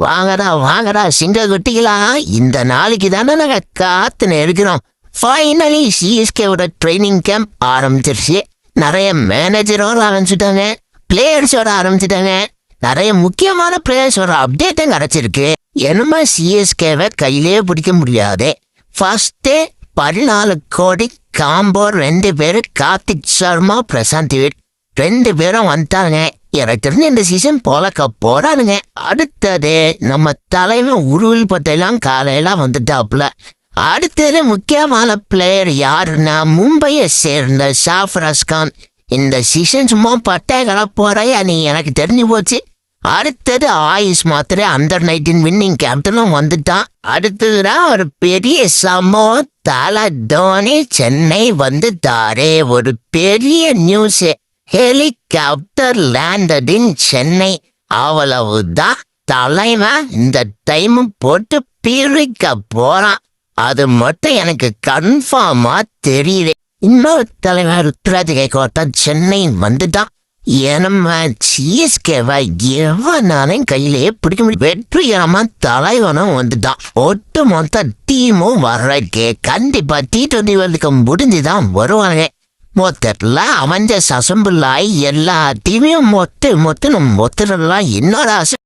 வாங்கடா வாங்கடா சிங்க குட்டிகளா, இந்த நாளைக்கு தானே நாங்க காத்துன்னு இருக்கிறோம். ஃபைனலி சிஎஸ்கேவோட ட்ரைனிங் கேம்ப் ஆரம்பிச்சிருச்சு. நிறைய மேனேஜரோட ஆரம்பிச்சுட்டாங்க, பிளேயர்ஸோட ஆரம்பிச்சுட்டாங்க, நிறைய முக்கியமான பிளேயர்ஸோட அப்டேட்டும் கிடைச்சிருக்கு. என்னமா சிஎஸ்கேவை கையிலே பிடிக்க முடியாது. ஃபர்ஸ்டே 14 கோடி காம்போ 2 பேரு, கார்த்திக் சர்மா, பிரசாந்த் வீட் 2 பேரும் வந்துட்டாங்க. எனக்கு தெரிஞ்ச இந்த சீசன் போலக்க போறானுங்க. அடுத்தது நம்ம தலைவன் உருவில் பத்தையெல்லாம் காலையில வந்துட்டாப்புல. அடுத்தது முக்கியமான பிளேயர் யாருன்னா மும்பையை சேர்ந்த ஷாஃப்ராஸ் கான். இந்த சீசன் சும்மா பட்டைகளை போறையா நீ எனக்கு தெரிஞ்சு போச்சு. அடுத்தது ஆயுஷ் மாத்திரை அண்டர் 19 வின்னிங் கேப்டனும் வந்துட்டான். அடுத்ததுதான் ஒரு பெரிய சம்பவம், தல தோனி சென்னை வந்துட்டாரே. ஒரு பெரிய news, helicopter landed in Chennai. அவ்வளவுதான், தலைவன் இந்த டைம் போட்டு பிரிக்க போறான். அது மட்டும் எனக்கு கன்ஃபார்மா தெரியுது. இன்னொரு தலைவர் ருத்ராஜ் கைகோட்டா சென்னை வந்துட்டான். ஏனம்மா சிஎஸ்கேவை எவனாலையும் கையிலே பிடிக்க முடியும். வெற்றிகரமா தலைவனும் வந்துட்டான். ஒட்டு மொத்த டீமும் வர்றதுக்கு கண்டிப்பா T20 வேர்ல்டு கப் முடிஞ்சுதான் வருவாங்க. மொத்தத்துல அவஞ்ச அசம்பிள் ஆகி எல்லா டீமையும் மொத்தம் இன்னொரு ஆசை